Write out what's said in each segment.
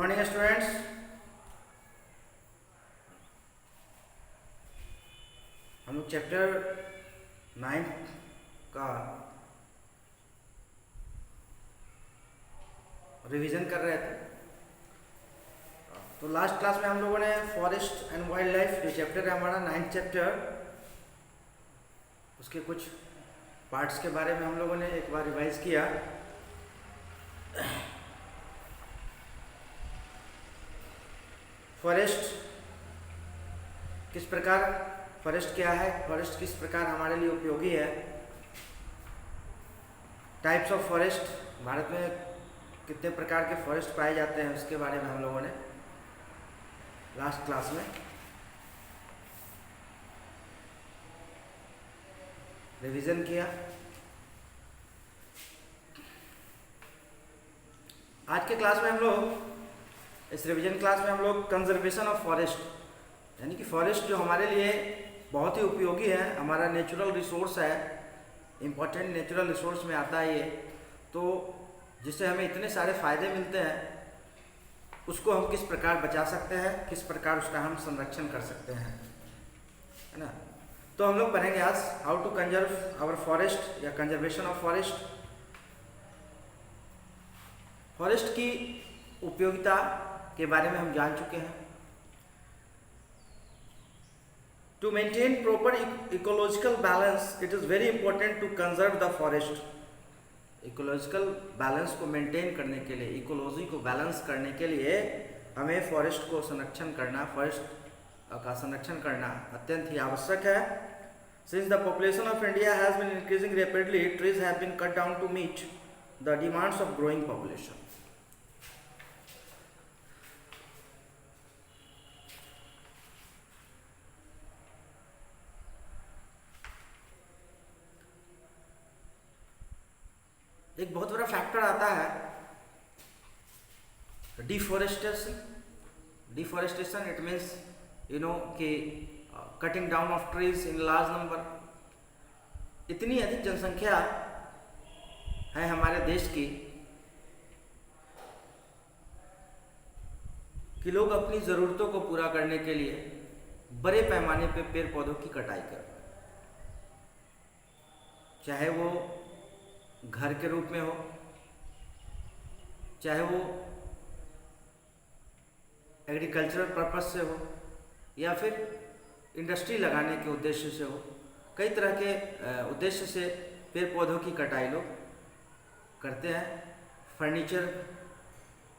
Morning students. हम लोग chapter 9 का रिवीजन कर रहे थे। तो लास्ट क्लास में हम लोगों ने फॉरेस्ट एंड वाइल्ड लाइफ जो चैप्टर है हमारा 9th चैप्टर, उसके कुछ पार्ट्स के बारे में हम लोगों ने एक बार रिवाइज किया। फॉरेस्ट किस प्रकार, फॉरेस्ट क्या है, फॉरेस्ट किस प्रकार हमारे लिए उपयोगी है, टाइप्स ऑफ फॉरेस्ट, भारत में कितने प्रकार के फॉरेस्ट पाए जाते हैं, उसके बारे में हम लोगों ने लास्ट क्लास में रिवीजन किया। आज के क्लास में हम लोग, इस रिवीजन क्लास में हम लोग कंजर्वेशन ऑफ फॉरेस्ट, यानी कि फॉरेस्ट जो हमारे लिए बहुत ही उपयोगी है, हमारा नेचुरल रिसोर्स है, इम्पोर्टेंट नेचुरल रिसोर्स में आता है ये, तो जिससे हमें इतने सारे फ़ायदे मिलते हैं, उसको हम किस प्रकार बचा सकते हैं, किस प्रकार उसका हम संरक्षण कर सकते हैं, है ना। तो हम लोग पढ़ेंगे आज how to conserve our forest या कंजर्वेशन ऑफ फॉरेस्ट। फॉरेस्ट की उपयोगिता के बारे में हम जान चुके हैं। To maintain proper ecological balance, it is very important to conserve the forest. Ecological balance को मेंटेन करने के लिए, इकोलॉजी को बैलेंस करने के लिए हमें फॉरेस्ट को संरक्षण करना, फॉरेस्ट का संरक्षण करना अत्यंत ही आवश्यक है। Since the population of India has been increasing rapidly, trees have been cut down to meet the demands of growing population. एक बहुत बड़ा फैक्टर आता है deforestation. Deforestation it means you know कि cutting down of trees in large number. इतनी अधिक जनसंख्या है हमारे देश की कि लोग अपनी ज़रूरतों को पूरा करने के लिए बड़े पैमाने पे पेड़ पौधों की कटाई कर रहे हैं, चाहे वो घर के रूप में हो, चाहे वो एग्रीकल्चरल पर्पस से हो, या फिर इंडस्ट्री लगाने के उद्देश्य से हो। कई तरह के उद्देश्य से पेड़ पौधों की कटाई लोग करते हैं। फर्नीचर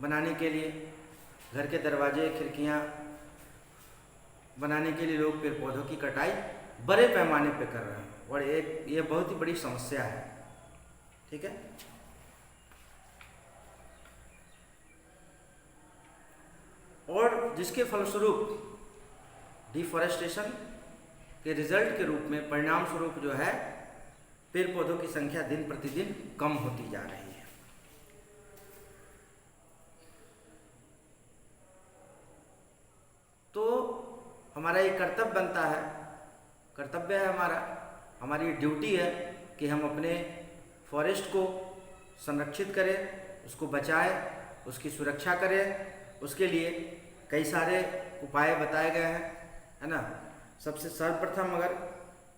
बनाने के लिए, घर के दरवाजे खिड़कियां बनाने के लिए लोग पेड़ पौधों की कटाई बड़े पैमाने पे कर रहे हैं, और ये बहुत ही बड़ी समस्या है। ठीक है। और जिसके फलस्वरूप डिफॉरेस्टेशन के रिजल्ट के रूप में, परिणाम स्वरूप जो है, पेड़ पौधों की संख्या दिन प्रतिदिन कम होती जा रही है। तो हमारा ये कर्तव्य बनता है, कर्तव्य है हमारा, हमारी ड्यूटी है कि हम अपने फॉरेस्ट को संरक्षित करें, उसको बचाएं, उसकी सुरक्षा करें। उसके लिए कई सारे उपाय बताए गए हैं, है ना। सबसे सर्वप्रथम अगर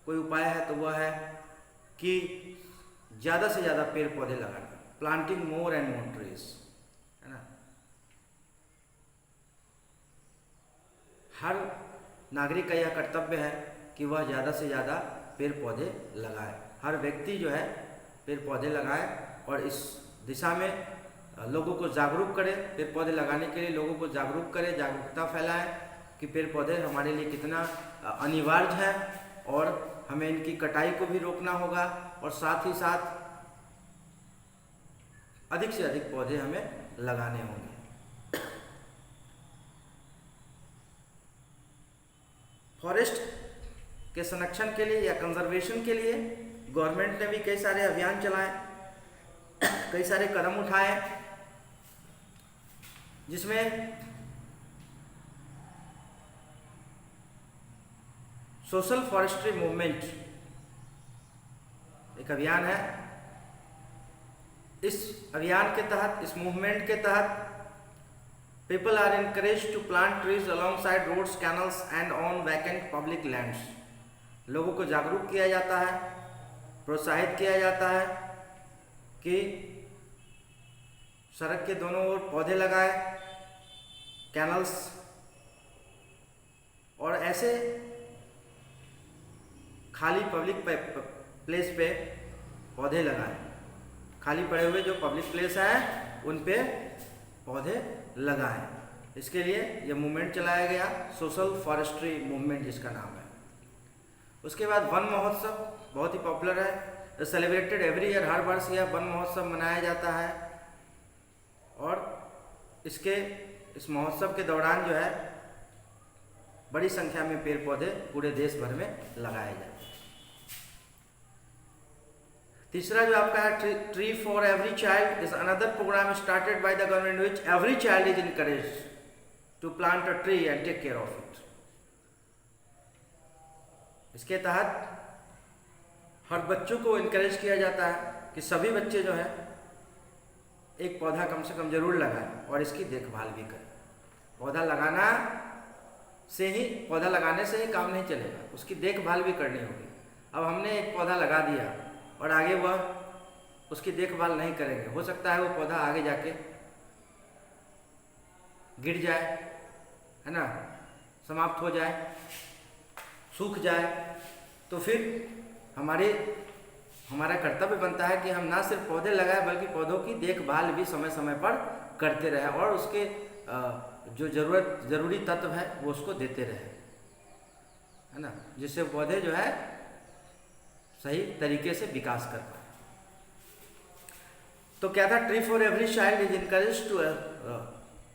कोई उपाय है तो वह है कि ज़्यादा से ज़्यादा पेड़ पौधे लगाना, planting more and more trees, है ना। हर नागरिक का यह कर्तव्य है कि वह ज़्यादा से ज़्यादा पेड़ पौधे लगाए। हर व्यक्ति जो है पेड़ पौधे लगाए और इस दिशा में लोगों को जागरूक करें, पेड़ पौधे लगाने के लिए लोगों को जागरूक करें, जागरूकता फैलाएं कि पेड़ पौधे हमारे लिए कितना अनिवार्य है, और हमें इनकी कटाई को भी रोकना होगा, और साथ ही साथ अधिक से अधिक पौधे हमें लगाने होंगे। फॉरेस्ट के संरक्षण के लिए या कंजर्वेशन के लिए गवर्नमेंट ने भी कई सारे अभियान चलाए, कई सारे कदम उठाए, जिसमें सोशल फॉरेस्ट्री मूवमेंट एक अभियान है। इस अभियान के तहत, इस मूवमेंट के तहत People are encouraged to plant trees alongside roads, canals and on vacant public lands. लोगों को जागरूक किया जाता है, प्रोत्साहित किया जाता है कि सड़क के दोनों ओर पौधे लगाए, कैनल्स और ऐसे खाली पब्लिक प्लेस पे पौधे लगाएं। खाली पड़े हुए जो पब्लिक प्लेस है उन पे पौधे लगाएं। इसके लिए ये मूवमेंट चलाया गया, सोशल फॉरेस्ट्री मूवमेंट जिसका नाम है। उसके बाद वन महोत्सव बहुत ही पॉपुलर है, सेलिब्रेटेड एवरी ईयर, हर वर्ष यह वन महोत्सव मनाया जाता है और इस महोत्सव के दौरान जो है बड़ी संख्या में पेड़ पौधे पूरे देश भर में लगाए जाते हैं। तीसरा जो आपका है tree for every child is another programme started by the government which every child is encouraged to plant a tree and take care of it. इसके तहत हर बच्चों को इनकरेज किया जाता है कि सभी बच्चे जो है एक पौधा कम से कम जरूर लगाएं और इसकी देखभाल भी करें। पौधा लगाने से ही काम नहीं चलेगा, उसकी देखभाल भी करनी होगी। अब हमने एक पौधा लगा दिया और आगे वह उसकी देखभाल नहीं करेंगे, हो सकता है वो पौधा आगे जाके गिर जाए, है ना, समाप्त हो जाए, सूख जाए। तो फिर हमारा कर्तव्य बनता है कि हम ना सिर्फ पौधे लगाएं बल्कि पौधों की देखभाल भी समय समय पर करते रहें और उसके जो जरूरी तत्व है वो उसको देते रहें, है ना, जिससे पौधे जो है सही तरीके से विकास कर पाए। तो क्या था, tree for every child is encourage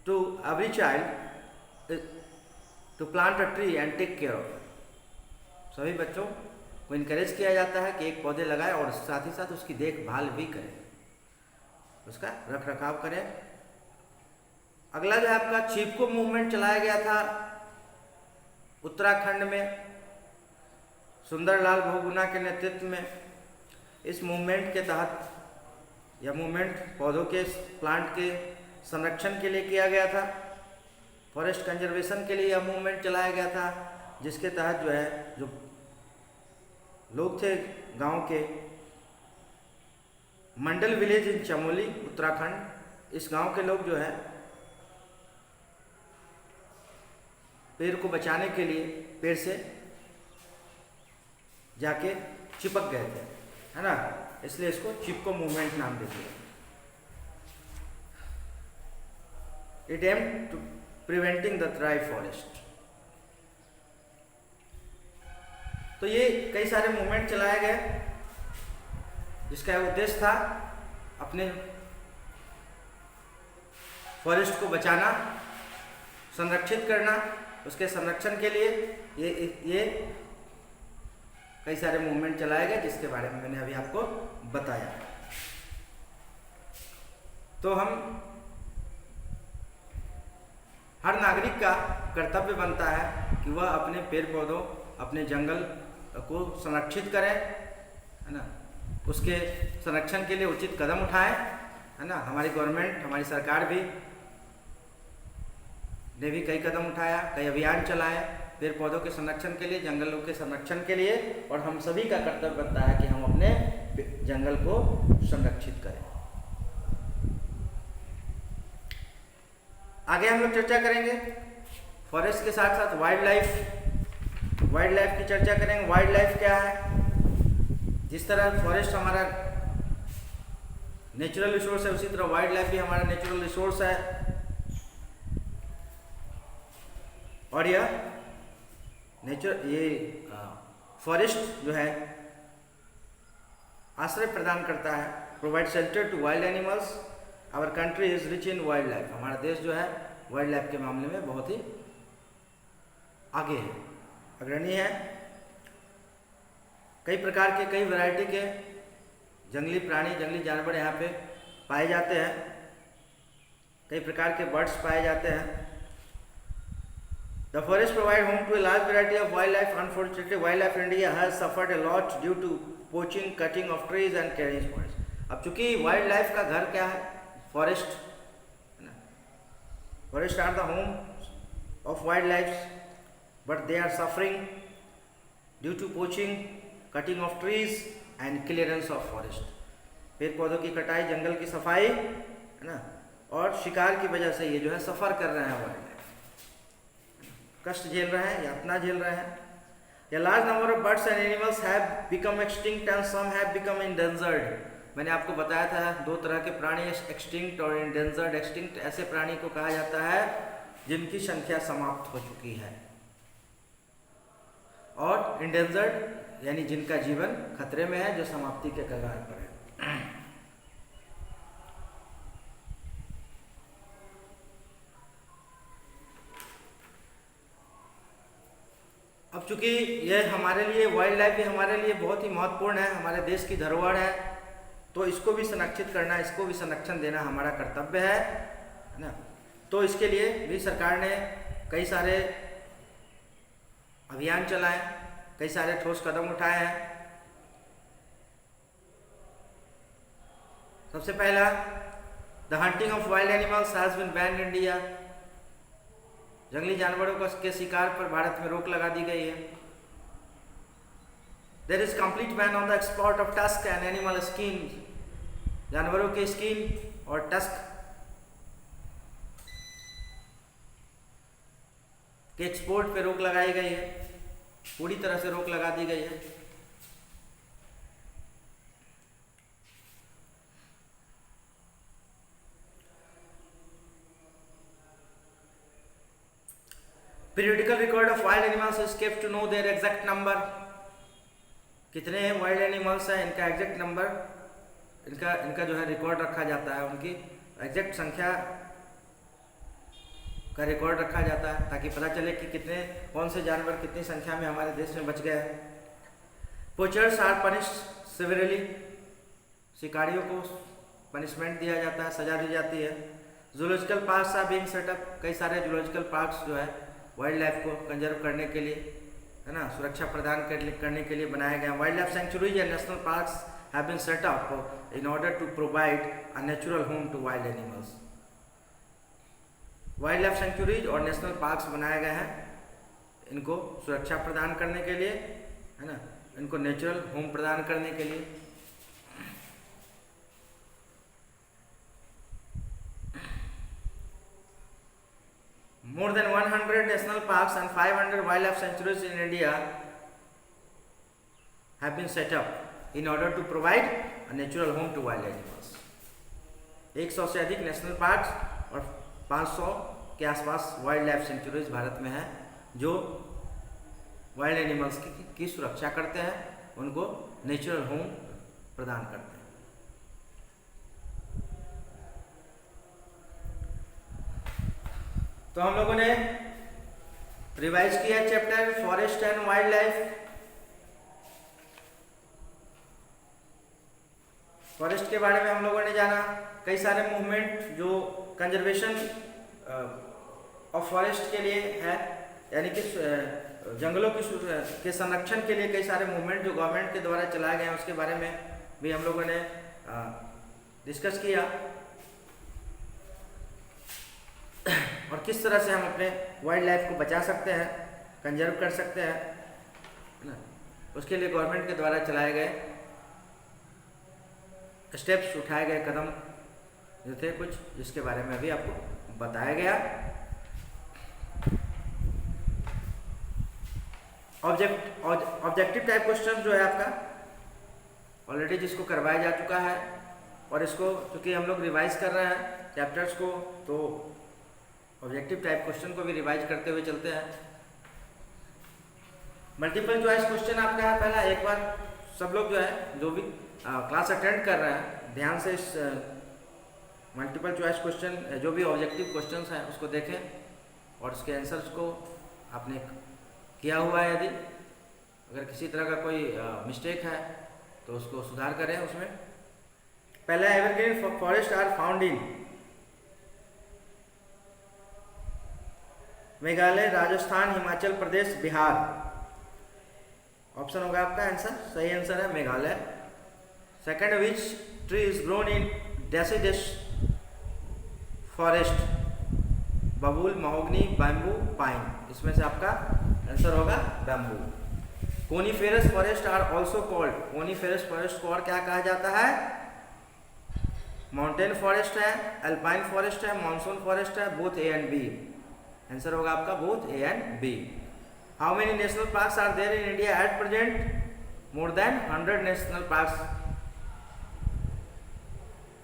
to every child to plant a tree and take care of it. सभी बच्चों को इनकरेज किया जाता है कि एक पौधे लगाएं और साथ ही साथ उसकी देखभाल भी करें, उसका रख रखाव करें। अगला जो है आपका चिपको मूवमेंट चलाया गया था उत्तराखंड में सुंदरलाल बहुगुणा के नेतृत्व में। इस मूवमेंट के तहत यह मूवमेंट पौधों के प्लांट के संरक्षण के लिए किया गया था, फॉरेस्ट कंजर्वेशन के लिए यह मूवमेंट चलाया गया था, जिसके तहत जो है जो लोग थे गांव के, मंडल विलेज इन चमोली उत्तराखंड, इस गांव के लोग जो है पेड़ को बचाने के लिए पेड़ से जाके चिपक गए थे, है ना, इसलिए इसको चिपको मूवमेंट नाम दे दिया। It aim to preventing the dry forest. तो ये कई सारे मूवमेंट चलाए गए जिसका उद्देश्य था अपने फॉरेस्ट को बचाना, संरक्षित करना। उसके संरक्षण के लिए ये कई सारे मूवमेंट चलाए गए जिसके बारे में मैंने अभी आपको बताया। तो हम हर नागरिक का कर्तव्य बनता है कि वह अपने पेड़ पौधों, अपने जंगल को संरक्षित करें, है ना, उसके संरक्षण के लिए उचित कदम उठाएं, है ना। हमारी गवर्नमेंट, हमारी सरकार ने भी कई कदम उठाया, कई अभियान चलाए पेड़ पौधों के संरक्षण के लिए, जंगलों के संरक्षण के लिए, और हम सभी का कर्तव्य बनता है कि हम अपने जंगल को संरक्षित करें। आगे हम लोग चर्चा करेंगे फॉरेस्ट के साथ साथ वाइल्ड लाइफ की चर्चा करेंगे। वाइल्ड लाइफ क्या है? जिस तरह फॉरेस्ट हमारा नेचुरल रिसोर्स है, उसी तरह वाइल्ड लाइफ भी हमारा नेचुरल रिसोर्स है, और ये फॉरेस्ट जो है आश्रय प्रदान करता है, provide shelter to wild animals. Our country is rich in wildlife. हमारा देश जो है वाइल्ड लाइफ के मामले में बहुत ही आगे है, अग्रणी है। कई प्रकार के, कई वैरायटी के जंगली प्राणी, जंगली जानवर यहाँ पे पाए जाते हैं, कई प्रकार के बर्ड्स पाए जाते हैं। The forest provide home to a large variety of wildlife. Unfortunately, wildlife in India has suffered a lot due to poaching, cutting of trees and clearing forests. अब चूंकि वाइल्ड लाइफ का घर क्या है? फॉरेस्ट, है ना। Forests are the home of wildlife, but they are suffering due to poaching, cutting of trees and clearance of forest. पेड़ पौधों की कटाई, जंगल की सफाई, है ना, और शिकार की वजह से ये जो है सफ़र कर रहे हैं, वाइल्ड कष्ट झेल रहे हैं, यातना झेल रहे हैं. A large number of birds and animals have become extinct and some have become endangered. मैंने आपको बताया था दो तरह के प्राणी, एक्सटिंक्ट और endangered. एक्सटिंक्ट ऐसे प्राणी को कहा जाता है जिनकी संख्या समाप्त हो चुकी है, और endangered यानी जिनका जीवन खतरे में है, जो समाप्ति के कगार पर है. अब चूंकि ये हमारे लिए वाइल्ड लाइफ भी हमारे लिए बहुत ही महत्वपूर्ण है, हमारे देश की धरोहर है, तो इसको भी संरक्षित करना, इसको भी संरक्षण देना हमारा कर्तव्य है ना. तो इसके लिए भी सरकार ने कई सारे अभियान चलाए, कई सारे ठोस कदम उठाए हैं. सबसे पहला, the hunting of wild animals has been banned in India. जंगली जानवरों के शिकार पर भारत में रोक लगा दी गई है. There is complete ban on the export of tusk and animal skin. जानवरों के स्किन और टस्क के एक्सपोर्ट पे रोक लगाई गई है, पूरी तरह से रोक लगा दी गई है. Periodical record of wild animals is kept to know their exact number. कितने वाइल्ड एनिमल्स हैं, इनका एग्जैक्ट नंबर, इनका जो है रिकॉर्ड रखा जाता है, उनकी एग्जैक्ट संख्या का रिकॉर्ड रखा जाता है, ताकि पता चले कि कितने, कौन से जानवर कितनी संख्या में हमारे देश में बच गए हैं. Poachers are punished severely. शिकारियों को पनिशमेंट दिया जाता है, सजा दी जाती है. Zoological parks are being set up. कई सारे जूलॉजिकल पार्क्स जो है वाइल्ड लाइफ को कंजर्व करने के लिए, है ना, सुरक्षा प्रदान करने के लिए बनाए गए. Wildlife sanctuaries and national parks have been set up in order to provide a natural home to wild animals. Wildlife sanctuaries और नेशनल पार्क्स बनाए गए हैं इनको सुरक्षा प्रदान करने के लिए, है ना, इनको नेचुरल होम प्रदान करने के लिए. More than 100 national parks and 500 wildlife sanctuaries in India have been set up in order to provide a natural home to wild animals. 100 से अधिक नेशनल पार्क्स और 500 के आसपास वाइल्ड लाइफ सेंचुरीज भारत में हैं, जो वाइल्ड एनिमल्स की सुरक्षा करते हैं, उनको नेचुरल होम प्रदान करते हैं. तो हम लोगों ने रिवाइज किया chapter forest and wild life. Forest के बारे में हम लोगों ने जाना, कई सारे मूवमेंट जो कंजर्वेशन ऑफ फॉरेस्ट के लिए है, यानी कि जंगलों के संरक्षण के लिए कई सारे मूवमेंट जो गवर्नमेंट के द्वारा चलाए गए हैं, उसके बारे में भी हम लोगों ने डिस्कस किया, और किस तरह से हम अपने वाइल्ड लाइफ को बचा सकते हैं, कंजर्व कर सकते हैं, है ना. उसके लिए गवर्नमेंट के द्वारा चलाए गए स्टेप्स, उठाए गए कदम जो थे कुछ, जिसके बारे में अभी आपको बताया गया. ऑब्जेक्टिव टाइप क्वेश्चन जो है आपका ऑलरेडी जिसको करवाया जा चुका है, और इसको चूँकि हम लोग रिवाइज कर रहे हैं चैप्टर्स को, तो ऑब्जेक्टिव टाइप क्वेश्चन को भी रिवाइज करते हुए चलते हैं. मल्टीपल चॉइस क्वेश्चन आपका है पहला. एक बार सब लोग जो है, जो भी क्लास अटेंड कर रहे हैं, ध्यान से इस मल्टीपल चॉइस क्वेश्चन, जो भी ऑब्जेक्टिव क्वेश्चंस हैं उसको देखें, और उसके आंसर्स को आपने किया हुआ है. यदि अगर किसी तरह का कोई मिस्टेक है तो उसको सुधार करें उसमें. पहला, evergreen forest are found in Meghalaya, Rajasthan, Himachal Pradesh, Bihar. Option होगा आपका आंसर, सही आंसर है Meghalaya. Second, which tree is grown in deciduous forest, babul, mahogany, bamboo, pine. इसमें से आपका आंसर होगा bamboo. Coniferous forest are also called, coniferous forest को और क्या कहा जाता है? माउंटेन फॉरेस्ट है, अल्पाइन फॉरेस्ट है, मानसून फॉरेस्ट है, both A and B. Answer होगा आपका both A and B. How many national parks are there in India at present? More than 100 national parks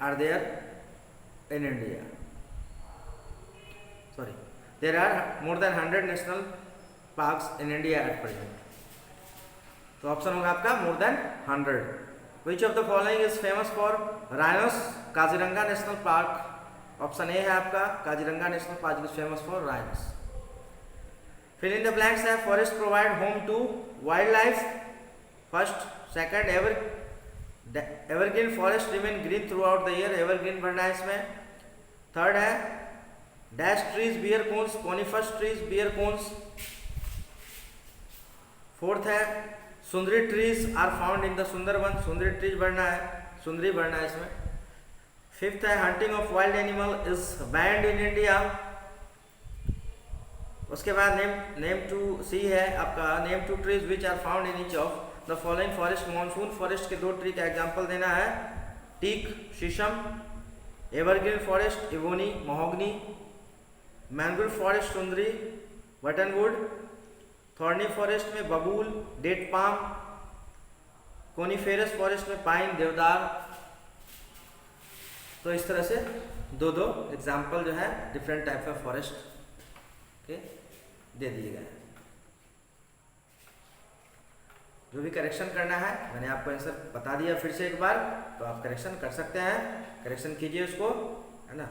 are there in India. Sorry, there are more than 100 national parks in India at present. तो option होगा आपका मोर than 100। Which of the following is famous for rhinos? Kaziranga national park. Option A है आपका Kaziranga national park is famous for rhinos। Fill in the blanks है forest provide home to wildlife। First, second, evergreen forest remain green throughout the year, evergreen बढ़ना है इसमें। Third है dash trees bear cones, coniferous trees bear cones. Fourth है sundari trees are found in the Sundarban, sundari trees बढ़ना है, सुंदरी बढ़ना है इसमें। फिफ्थ है hunting of wild animal is banned in India. उसके बाद नेम टू सी है आपका name two trees which are found in each of the following forest. Monsoon forest के 2 ट्री का एग्जाम्पल देना है, टीक, शीशम। Evergreen forest ebony, mahogany. Mangrove forest sundari, buttonwood. Thorny forest में बबूल, डेट पाम। कोनीफेरस फॉरेस्ट में पाइन, देवदार। तो इस तरह से दो एग्जाम्पल जो है डिफरेंट टाइप ऑफ फॉरेस्ट के दे दिए गए। जो भी करेक्शन करना है मैंने आपको आंसर बता दिया फिर से एक बार, तो आप करेक्शन कर सकते हैं, करेक्शन कीजिए उसको, है ना।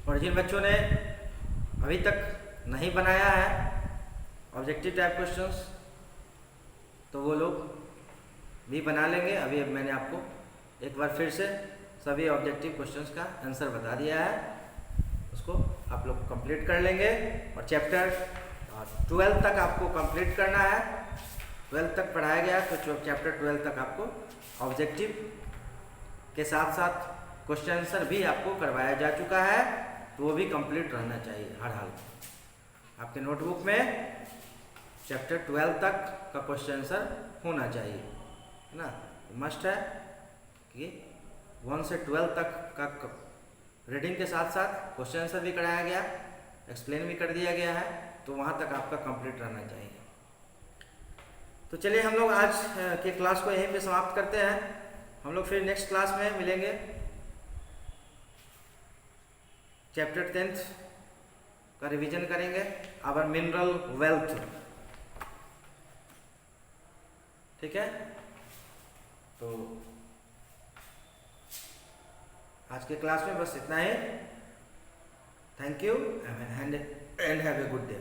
और जिन बच्चों ने अभी तक नहीं बनाया है ऑब्जेक्टिव टाइप क्वेश्चंस, तो वो लोग भी बना लेंगे। अभी अब मैंने आपको एक बार फिर से सभी ऑब्जेक्टिव क्वेश्चंस का आंसर बता दिया है, उसको आप लोग कंप्लीट कर लेंगे। और चैप्टर 12 तक आपको कंप्लीट करना है। 12 तक पढ़ाया गया, तो चैप्टर 12 तक आपको ऑब्जेक्टिव के साथ साथ क्वेश्चन आंसर भी आपको करवाया जा चुका है, तो वो भी कंप्लीट रहना चाहिए हर हाल में। आपके नोटबुक में चैप्टर 12 तक का क्वेश्चन आंसर होना चाहिए, है ना। मस्ट है कि 1 से 12 तक का रीडिंग के साथ साथ क्वेश्चन आंसर भी कराया गया, एक्सप्लेन भी कर दिया गया है, तो वहाँ तक आपका कंप्लीट रहना चाहिए। तो चलिए हम लोग आज के क्लास को यहीं पे समाप्त करते हैं। हम लोग फिर नेक्स्ट क्लास में मिलेंगे, चैप्टर 10 का रिवीजन करेंगे, आवर मिनरल वेल्थ। ठीक है, तो आज के क्लास में बस इतना ही। Thank you and have a good day.